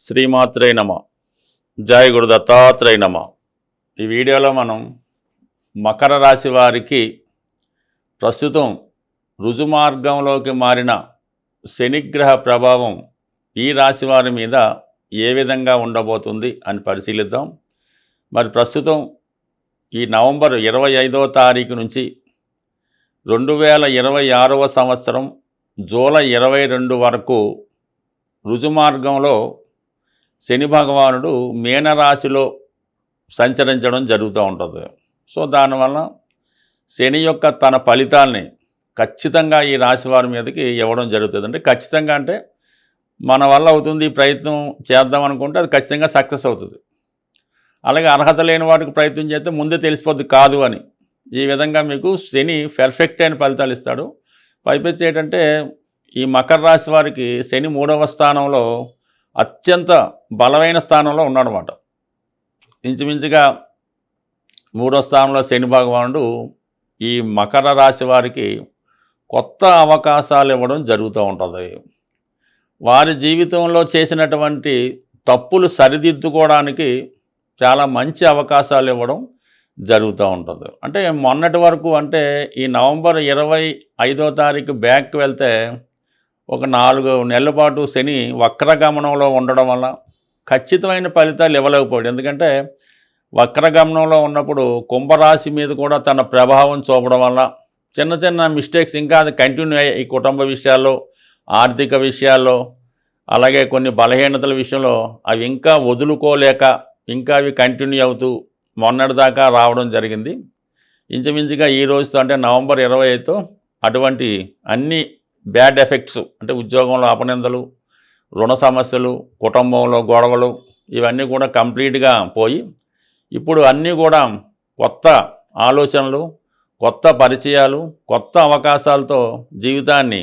శ్రీమాత్రే నమ. జయ గురు దత్తాత్రేయ నమ. ఈ వీడియోలో మనం మకర రాశి వారికి ప్రస్తుతం రుజుమార్గంలోకి మారిన శనిగ్రహ ప్రభావం ఈ రాశి వారి మీద ఏ విధంగా ఉండబోతుంది అని పరిశీలిద్దాం. మరి ప్రస్తుతం ఈ నవంబర్ 25వ తారీఖు నుంచి 2026వ సంవత్సరం జూలై 22 వరకు రుజుమార్గంలో శని భగవానుడు మీనరాశిలో సంచరించడం జరుగుతూ ఉంటుంది. సో దానివల్ల శని యొక్క తన ఫలితాల్ని ఖచ్చితంగా ఈ రాశి వారి మీదకి ఇవ్వడం జరుగుతుంది. అంటే ఖచ్చితంగా అంటే మన వల్ల అవుతుంది, ప్రయత్నం చేద్దాం అనుకుంటే అది ఖచ్చితంగా సక్సెస్ అవుతుంది. అలాగే అర్హత లేని వాటికి ప్రయత్నం చేస్తే ముందే తెలిసిపోద్ది కాదు అని. ఈ విధంగా మీకు శని పర్ఫెక్ట్ అయిన ఫలితాలు ఇస్తాడు. పైపెచ్చి ఏంటంటే ఈ మకర రాశి వారికి శని 3వ స్థానంలో అత్యంత బలమైన స్థానంలో ఉన్నాడనమాట. ఇంచుమించుగా 3వ స్థానంలో శని భగవానుడు ఈ మకర రాశి వారికి కొత్త అవకాశాలు ఇవ్వడం జరుగుతూ ఉంటుంది. వారి జీవితంలో చేసినటువంటి తప్పులు సరిదిద్దుకోవడానికి చాలా మంచి అవకాశాలు ఇవ్వడం జరుగుతూ ఉంటుంది. అంటే మొన్నటి వరకు అంటే ఈ నవంబర్ 25వ తారీఖు బ్యాక్కి వెళ్తే ఒక 4 నెలల పాటు శని వక్రగమనంలో ఉండడం వల్ల ఖచ్చితమైన ఫలితాలు ఇవ్వలేకపోయాడు. ఎందుకంటే వక్రగమనంలో ఉన్నప్పుడు కుంభరాశి మీద కూడా తన ప్రభావం చూపడం వల్ల చిన్న చిన్న మిస్టేక్స్ ఇంకా అది కంటిన్యూ అయ్యాయి. ఈ కుటుంబ విషయాల్లో, ఆర్థిక విషయాల్లో, అలాగే కొన్ని బలహీనతల విషయంలో అవి ఇంకా వదులుకోలేక ఇంకా అవి కంటిన్యూ అవుతూ మొన్నటిదాకా రావడం జరిగింది. ఇంచుమించుగా ఈ రోజుతో అంటే నవంబర్ 25తో అటువంటి అన్ని బ్యాడ్ ఎఫెక్ట్స్ అంటే ఉద్యోగంలో అపనిందలు, రుణ సమస్యలు, కుటుంబంలో గొడవలు ఇవన్నీ కూడా కంప్లీట్గా పోయి ఇప్పుడు అన్నీ కూడా కొత్త ఆలోచనలు, కొత్త పరిచయాలు, కొత్త అవకాశాలతో జీవితాన్ని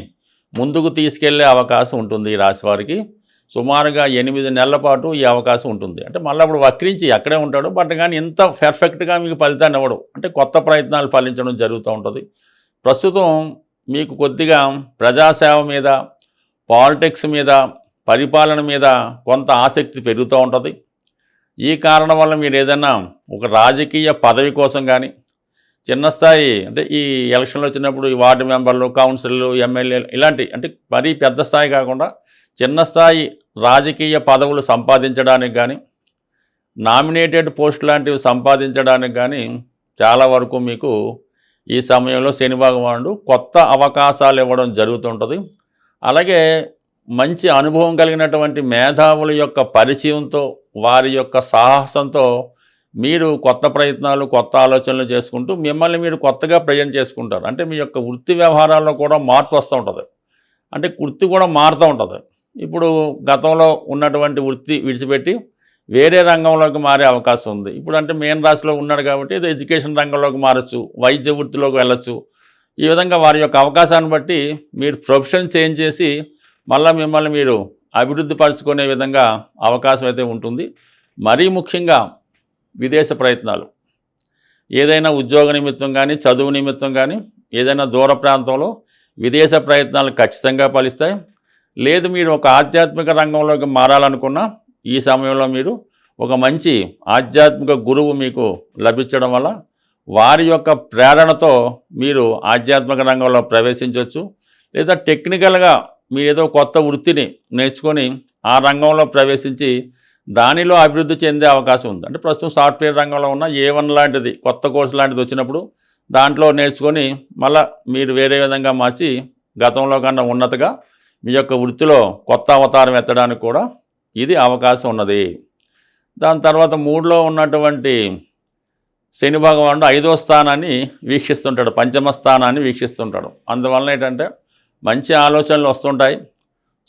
ముందుకు తీసుకెళ్లే అవకాశం ఉంటుంది ఈ రాశి వారికి. సుమారుగా 8 నెలల పాటు ఈ అవకాశం ఉంటుంది. అంటే మళ్ళీ అప్పుడు వక్రించి అక్కడే ఉంటాడు, బట్ కానీ ఇంత పర్ఫెక్ట్గా మీకు ఫలితాన్ని ఇవ్వడు. అంటే కొత్త ప్రయత్నాలు ఫలించడం జరుగుతూ ఉంటుంది. ప్రస్తుతం మీకు కొద్దిగా ప్రజాసేవ మీద, పాలిటిక్స్ మీద, పరిపాలన మీద కొంత ఆసక్తి పెరుగుతూ ఉంటుంది. ఈ కారణం వల్ల మీరు ఏదైనా ఒక రాజకీయ పదవి కోసం కానీ చిన్న స్థాయి అంటే ఈ ఎలక్షన్లు వచ్చినప్పుడు ఈ వార్డు మెంబర్లు, కౌన్సిలర్లు, ఎమ్మెల్యేలు ఇలాంటి అంటే మరీ పెద్ద స్థాయి కాకుండా చిన్న స్థాయి రాజకీయ పదవులు సంపాదించడానికి కానీ, నామినేటెడ్ పోస్ట్ లాంటివి సంపాదించడానికి కానీ చాలా వరకు మీకు ఈ సమయంలో శని భగవానుడు కొత్త అవకాశాలు ఇవ్వడం జరుగుతుంటుంది. అలాగే మంచి అనుభవం కలిగినటువంటి మేధావుల యొక్క పరిచయంతో, వారి యొక్క సాహసంతో మీరు కొత్త ప్రయత్నాలు, కొత్త ఆలోచనలు చేసుకుంటూ మిమ్మల్ని మీరు కొత్తగా ప్రజెంట్ చేసుకుంటారు. అంటే మీ యొక్క వృత్తి వ్యవహారాల్లో కూడా మార్పు వస్తూ ఉంటుంది. అంటే వృత్తి కూడా మారుతూ ఉంటుంది. ఇప్పుడు గతంలో ఉన్నటువంటి వృత్తి విడిచిపెట్టి వేరే రంగంలోకి మారే అవకాశం ఉంది. ఇప్పుడు అంటే మీన రాశిలో ఉన్నాడు కాబట్టి ఇది ఎడ్యుకేషన్ రంగంలోకి మారచ్చు, వైద్య వృత్తిలోకి వెళ్ళచ్చు. ఈ విధంగా వారి యొక్క అవకాశాన్ని బట్టి మీరు ప్రొఫెషన్ చేంజ్ చేసి మళ్ళీ మిమ్మల్ని మీరు అభివృద్ధి పరుచుకునే విధంగా అవకాశం అయితే ఉంటుంది. మరీ ముఖ్యంగా విదేశ ప్రయత్నాలు, ఏదైనా ఉద్యోగ నిమిత్తం కానీ, చదువు నిమిత్తం కానీ ఏదైనా దూర ప్రాంతంలో విదేశ ప్రయత్నాలు ఖచ్చితంగా ఫలిస్తాయి. లేదు మీరు ఒక ఆధ్యాత్మిక రంగంలోకి మారాలనుకున్నా ఈ సమయంలో మీరు ఒక మంచి ఆధ్యాత్మిక గురువు మీకు లభించడం వల్ల వారి యొక్క ప్రేరణతో మీరు ఆధ్యాత్మిక రంగంలో ప్రవేశించవచ్చు. లేదా టెక్నికల్గా మీరు ఏదో కొత్త వృత్తిని నేర్చుకొని ఆ రంగంలో ప్రవేశించి దానిలో అభివృద్ధి చెందే అవకాశం ఉంది. అంటే ప్రస్తుతం సాఫ్ట్వేర్ రంగంలో ఉన్న A1 లాంటిది కొత్త కోర్సు లాంటిది వచ్చినప్పుడు దాంట్లో నేర్చుకొని మళ్ళీ మీరు వేరే విధంగా మార్చి గతంలో కన్నా ఉన్నతగా మీ యొక్క వృత్తిలో కొత్త అవతారం ఎత్తడానికి కూడా ఇది అవకాశం ఉన్నది. దాని తర్వాత 3లో ఉన్నటువంటి శని భగవానుడు 5వ స్థానాన్ని వీక్షిస్తుంటాడు, పంచమ స్థానాన్ని వీక్షిస్తుంటాడు. అందువలన ఏంటంటే మంచి ఆలోచనలు వస్తుంటాయి,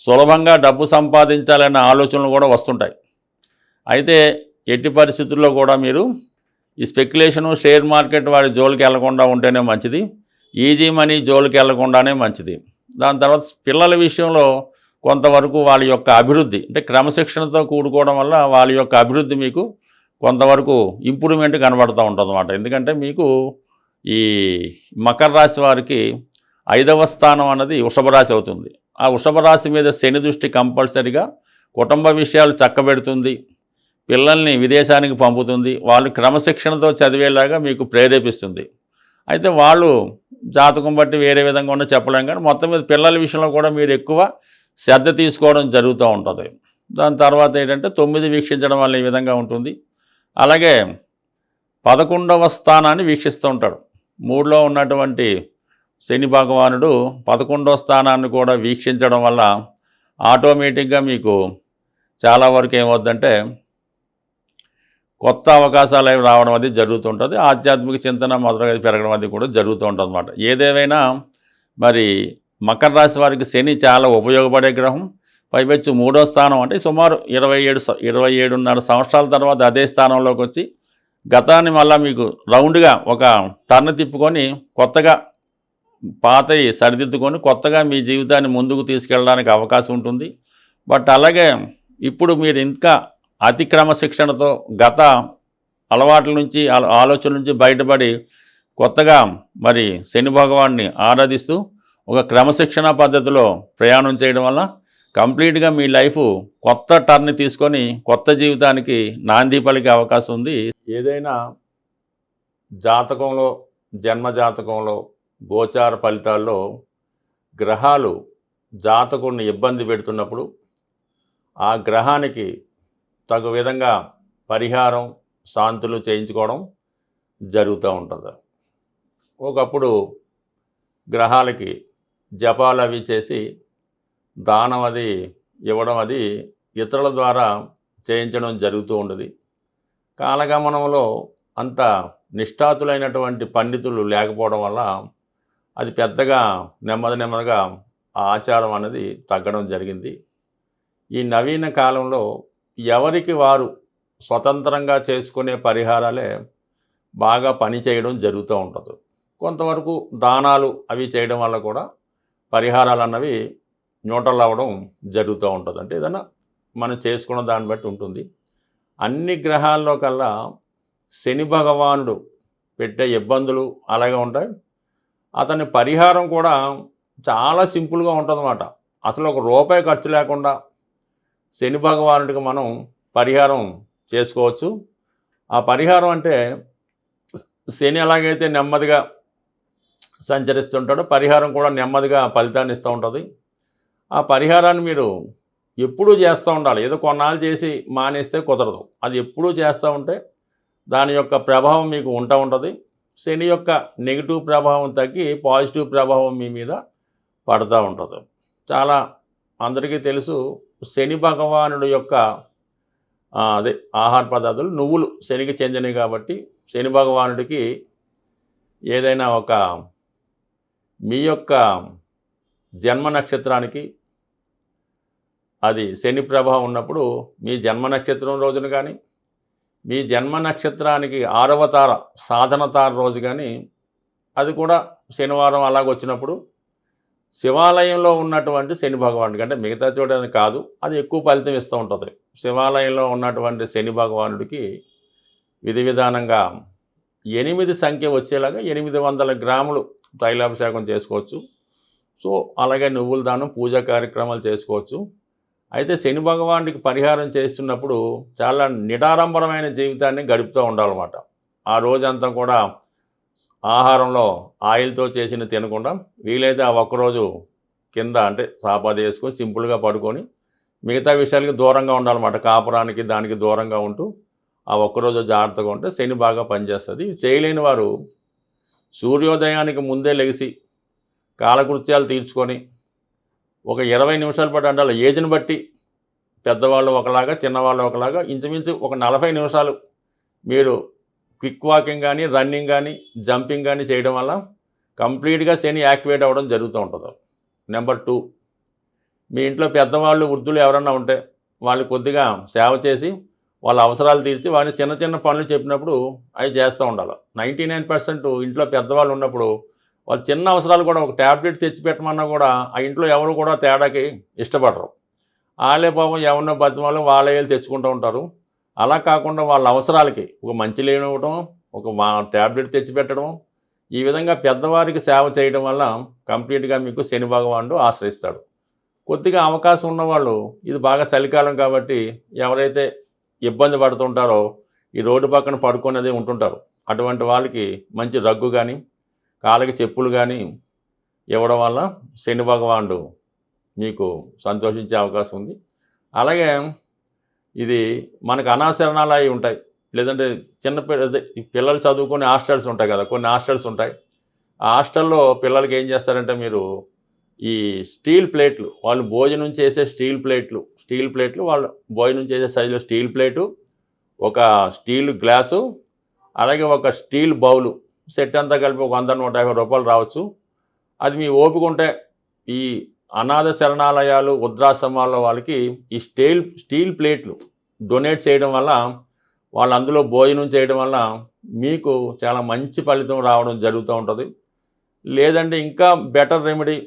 సులభంగా డబ్బు సంపాదించాలనే ఆలోచనలు కూడా వస్తుంటాయి. అయితే ఎట్టి పరిస్థితుల్లో కూడా మీరు ఈ స్పెక్యులేషను, షేర్ మార్కెట్ వారి జోలికి వెళ్లకుండా ఉంటేనే మంచిది. ఈజీ మనీ జోలికి వెళ్లకుండానే మంచిది. దాని తర్వాత పిల్లల విషయంలో కొంతవరకు వాళ్ళ యొక్క అభివృద్ధి అంటే క్రమశిక్షణతో కూడుకోవడం వల్ల వాళ్ళ యొక్క అభివృద్ధి మీకు కొంతవరకు ఇంప్రూవ్మెంట్ కనబడుతూ ఉంటుంది అన్నమాట. ఎందుకంటే మీకు ఈ మకర రాశి వారికి 5వ స్థానం అన్నది వృషభ రాశి అవుతుంది. ఆ వృషభ రాశి మీద శని దృష్టి కంపల్సరిగా కుటుంబ విషయాలు చక్కబెడుతుంది, పిల్లల్ని విదేశానికి పంపుతుంది, వాళ్ళు క్రమశిక్షణతో చదివేలాగా మీకు ప్రేరేపిస్తుంది. అయితే వాళ్ళు జాతకం బట్టి వేరే విధంగా ఉన్న చెప్పలేం, కానీ మొత్తం మీద పిల్లల విషయంలో కూడా మీరు ఎక్కువ శ్రద్ధ తీసుకోవడం జరుగుతూ ఉంటుంది. దాని తర్వాత ఏంటంటే 9 వీక్షించడం వల్ల ఈ విధంగా ఉంటుంది. అలాగే 11వ స్థానాన్ని వీక్షిస్తూ ఉంటాడు. 3లో ఉన్నటువంటి శని భగవానుడు 11వ స్థానాన్ని కూడా వీక్షించడం వల్ల ఆటోమేటిక్గా మీకు చాలా వరకు ఏమవుద్దంటే కొత్త అవకాశాలు అవి రావడం అది జరుగుతుంటుంది. ఆధ్యాత్మిక చింతన మొదలుగా పెరగడం అది కూడా జరుగుతూ ఉంటుంది అన్నమాట. ఏదేమైనా మరి మకర రాశి వారికి శని చాలా ఉపయోగపడే గ్రహం. పైపెచ్చు 3వ స్థానం అంటే సుమారు 27.5 సంవత్సరాల తర్వాత అదే స్థానంలోకి వచ్చి గతాన్ని మళ్ళీ మీకు రౌండ్గా ఒక టర్న్ తిప్పుకొని కొత్తగా పాతవి సరిదిద్దుకొని కొత్తగా మీ జీవితాన్ని ముందుకు తీసుకెళ్ళడానికి అవకాశం ఉంటుంది. బట్ అలాగే ఇప్పుడు మీరు ఇంకా అతి క్రమశిక్షణతో గత అలవాట్ల నుంచి ఆలోచనల నుంచి బయటపడి కొత్తగా మరి శని భగవాన్ని ఆరాధిస్తూ ఒక క్రమశిక్షణ పద్ధతిలో ప్రయాణం చేయడం వల్ల కంప్లీట్గా మీ లైఫ్ కొత్త టర్న్ తీసుకొని కొత్త జీవితానికి నాంది పలికే అవకాశం ఉంది. ఏదైనా జాతకంలో జన్మ జాతకంలో గోచార ఫలితాల్లో గ్రహాలు జాతకుడిని ఇబ్బంది పెడుతున్నప్పుడు ఆ గ్రహానికి తగు విధంగా పరిహారం శాంతులు చేయించుకోవడం జరుగుతూ ఉంటుంది. ఒకప్పుడు గ్రహాలకి జపాలు అవి చేసి దానం అది ఇవ్వడం అది ఇతరుల ద్వారా చేయించడం జరుగుతూ ఉండేది. కాలగమనంలో అంత నిష్ఠాతులైనటువంటి పండితులు లేకపోవడం వల్ల అది పెద్దగా నెమ్మదిగా ఆ ఆచారం అనేది తగ్గడం జరిగింది. ఈ నవీన కాలంలో ఎవరికి వారు స్వతంత్రంగా చేసుకునే పరిహారాలే బాగా పనిచేయడం జరుగుతూ ఉంటుంది. కొంతవరకు దానాలు అవి చేయడం వల్ల కూడా పరిహారాలు అన్నవి న్యూట్రల్ అవ్వడం జరుగుతూ ఉంటుంది. అంటే ఏదైనా మనం చేసుకున్న దాన్ని బట్టి ఉంటుంది. అన్ని గ్రహాల్లో కల్లా శని భగవానుడు పెట్టే ఇబ్బందులు అలాగే ఉంటాయి. అతని పరిహారం కూడా చాలా సింపుల్గా ఉంటుందన్నమాట. అసలు ఒక రూపాయి ఖర్చు లేకుండా శని భగవానుడికి మనం పరిహారం చేసుకోవచ్చు. ఆ పరిహారం అంటే శని ఎలాగైతే నెమ్మదిగా సంచరిస్తుంటాడో పరిహారం కూడా నెమ్మదిగా ఫలితాన్ని ఇస్తూ ఉంటుంది. ఆ పరిహారాన్ని మీరు ఎప్పుడూ చేస్తూ ఉండాలి. ఏదో కొన్నాళ్ళు చేసి మానేస్తే కుదరదు. అది ఎప్పుడూ చేస్తూ ఉంటే దాని యొక్క ప్రభావం మీకు ఉంటుంది. శని యొక్క నెగిటివ్ ప్రభావం తగ్గి పాజిటివ్ ప్రభావం మీ మీద పడుతూ ఉంటుంది. చాలా అందరికీ తెలుసు శని భగవానుడు యొక్క ఆహార పదార్థాలు నువ్వులు శనికి చెందినవి కాబట్టి శని భగవానుడికి ఏదైనా ఒక మీ యొక్క జన్మ నక్షత్రానికి అది శని ప్రభావం ఉన్నప్పుడు మీ జన్మ నక్షత్రం రోజున కానీ మీ జన్మ నక్షత్రానికి 6వ తార సాధన తార రోజు కానీ అది కూడా శనివారం అలాగొచ్చినప్పుడు శివాలయంలో ఉన్నటువంటి శని భగవానుడికి అంటే మిగతా చోట కాదు అది ఎక్కువ ఫలితం ఇస్తూ ఉంటుంది. శివాలయంలో ఉన్నటువంటి శని భగవానుడికి విధి విధానంగా 8 సంఖ్య వచ్చేలాగా 800 గ్రాములు తైలాభిషేకం చేసుకోవచ్చు. సో అలాగే నువ్వుల దానం పూజా కార్యక్రమాలు చేసుకోవచ్చు. అయితే శని భగవానుడికి పరిహారం చేస్తున్నప్పుడు చాలా నిడారంభరమైన జీవితాన్ని గడుపుతూ ఉండాలన్నమాట. ఆ రోజంతా కూడా ఆహారంలో ఆయిల్తో చేసిన తినకుండా వీలైతే ఆ ఒక్కరోజు కింద అంటే సాపాది వేసుకొని సింపుల్గా పడుకొని మిగతా విషయాలకి దూరంగా ఉండాలన్నమాట. కాపురానికి దానికి దూరంగా ఉంటూ ఆ ఒక్కరోజు జాగ్రత్తగా ఉంటే శని బాగా పనిచేస్తుంది. చేయలేని వారు సూర్యోదయానికి ముందే లెగిసి కాలకృత్యాలు తీర్చుకొని ఒక 20 నిమిషాల పాటు అంటే ఏజ్ని బట్టి పెద్దవాళ్ళు ఒకలాగా చిన్నవాళ్ళు ఒకలాగా ఇంచుమించు ఒక 40 నిమిషాలు మీరు క్విక్ వాకింగ్ కానీ రన్నింగ్ కానీ జంపింగ్ కానీ చేయడం వల్ల కంప్లీట్గా శని యాక్టివేట్ అవ్వడం జరుగుతూ ఉంటుంది. నెంబర్ 2, మీ ఇంట్లో పెద్దవాళ్ళు వృద్ధులు ఎవరన్నా ఉంటే వాళ్ళు కొద్దిగా సేవ చేసి వాళ్ళ అవసరాలు తీర్చి వారిని చిన్న చిన్న పనులు చెప్పినప్పుడు అవి చేస్తూ ఉండాలి. 99% ఇంట్లో పెద్దవాళ్ళు ఉన్నప్పుడు వాళ్ళు చిన్న అవసరాలు కూడా ఒక ట్యాబ్లెట్ తెచ్చిపెట్టమన్నా కూడా ఆ ఇంట్లో ఎవరు కూడా తేడాకి ఇష్టపడరు. వాళ్ళే పాపం ఎవరినో బతిమాలు వాళ్ళే వెళ్ళి తెచ్చుకుంటూ ఉంటారు. అలా కాకుండా వాళ్ళ అవసరాలకి ఒక మంచి లేనివ్వడం ఒక ట్యాబ్లెట్ తెచ్చిపెట్టడం ఈ విధంగా పెద్దవారికి సేవ చేయడం వల్ల కంప్లీట్గా మీకు శని భగవానుడు ఆశ్రయిస్తాడు. కొద్దిగా అవకాశం ఉన్నవాళ్ళు ఇది బాగా చలికాలం కాబట్టి ఎవరైతే ఇబ్బంది పడుతుంటారో ఈ రోడ్డు పక్కన పడుకునేది ఉంటుంటారు. అటువంటి వాళ్ళకి మంచి రగ్గు కానీ కాళ్ళకి చెప్పులు కానీ ఇవ్వడం వల్ల శని భగవానుడు మీకు సంతోషించే అవకాశం ఉంది. అలాగే ఇది మనకు అనాశరణాలు అవి ఉంటాయి, లేదంటే పిల్లలు చదువుకునే హాస్టల్స్ ఉంటాయి కదా, కొన్ని హాస్టల్స్ ఉంటాయి. ఆ హాస్టల్లో పిల్లలకి ఏం చేస్తారంటే మీరు ఈ స్టీల్ ప్లేట్లు, వాళ్ళు భోజనం చేసే స్టీల్ ప్లేట్లు వాళ్ళు భోజనం చేసే సైజులో స్టీల్ ప్లేటు, ఒక స్టీల్ గ్లాసు, అలాగే ఒక స్టీల్ బౌలు సెట్ అంతా కలిపి ఒక 100-150 రూపాయలు రావచ్చు. అది మీ ఓపిక ఉంటే ఈ అనాథ శరణాలయాలు వృద్ధాశ్రమాల వాళ్ళకి ఈ స్టీల్ ప్లేట్లు డొనేట్ చేయడం వల్ల, వాళ్ళు అందులో భోజనం చేయడం వల్ల మీకు చాలా మంచి ఫలితం రావడం జరుగుతూ ఉంటుంది. లేదంటే ఇంకా బెటర్ రెమెడీ,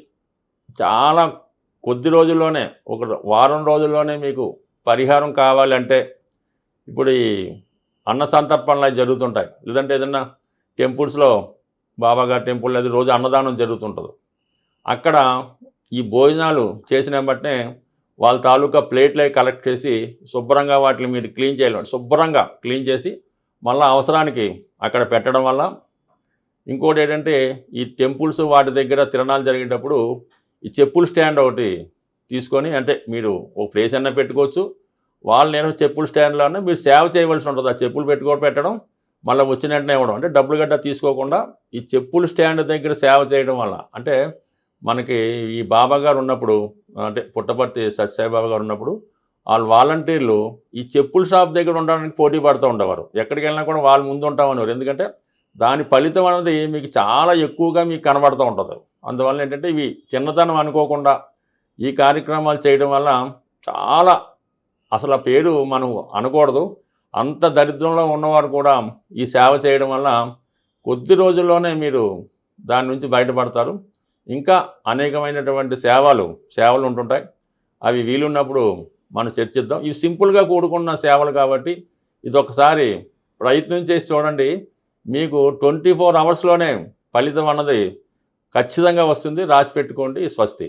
చాలా కొద్ది రోజుల్లోనే, ఒక వారం రోజుల్లోనే మీకు పరిహారం కావాలంటే ఇప్పుడు ఈ అన్న సంతర్పణలు జరుగుతుంటాయి, లేదంటే ఏదన్నా టెంపుల్స్లో బాబాగారి టెంపుల్ అది రోజు అన్నదానం జరుగుతుంటుంది. అక్కడ ఈ భోజనాలు చేసిన బట్టే వాళ్ళ తాలూకా ప్లేట్లే కలెక్ట్ చేసి శుభ్రంగా వాటిని మీరు క్లీన్ చేయాలి. శుభ్రంగా క్లీన్ చేసి మళ్ళీ అవసరానికి అక్కడ పెట్టడం వల్ల, ఇంకోటి ఏంటంటే ఈ టెంపుల్స్ వాటి దగ్గర తిరణాలు జరిగేటప్పుడు ఈ చెప్పుల స్టాండ్ ఒకటి తీసుకొని, అంటే మీరు ఒక ప్లేస్ అన్నా పెట్టుకోవచ్చు, వాళ్ళు నేను చెప్పుల స్టాండ్లోనే మీరు సేవ చేయవలసి ఉంటుంది. ఆ చెప్పులు పెట్టడం మళ్ళీ వచ్చిన వెంటనే ఇవ్వడం, అంటే డబ్బులు గట్టా తీసుకోకుండా ఈ చెప్పుల స్టాండ్ దగ్గర సేవ చేయడం వల్ల, అంటే మనకి ఈ బాబా గారు ఉన్నప్పుడు, అంటే పుట్టపర్తి సత్యసాయిబాబా గారు ఉన్నప్పుడు వాళ్ళు వాలంటీర్లు ఈ చెప్పుల షాప్ దగ్గర ఉండడానికి పోటీ పడుతూ ఉండేవారు. ఎక్కడికి వెళ్ళినా కూడా వాళ్ళు ముందు ఉంటామనేవారు. ఎందుకంటే దాని ఫలితం అనేది మీకు చాలా ఎక్కువగా మీకు కనబడుతూ ఉంటుంది. అందువల్ల ఏంటంటే ఇవి చిన్నతనం అనుకోకుండా ఈ కార్యక్రమాలు చేయడం వల్ల చాలా, అసలు ఆ పేరు మనం అనకూడదు, అంత దరిద్రంలో ఉన్నవారు కూడా ఈ సేవ చేయడం వల్ల కొద్ది రోజుల్లోనే మీరు దాని నుంచి బయటపడతారు. ఇంకా అనేకమైనటువంటి సేవలు ఉంటుంటాయి. అవి వీలున్నప్పుడు మనం చర్చిద్దాం. ఇవి సింపుల్గా కూడుకున్న సేవలు కాబట్టి ఇది ఒకసారి ప్రయత్నం చేసి చూడండి. మీకు 24 అవర్స్లోనే ఫలితం అన్నది ఖచ్చితంగా వస్తుంది. రాసి పెట్టుకోండి. స్వస్తి.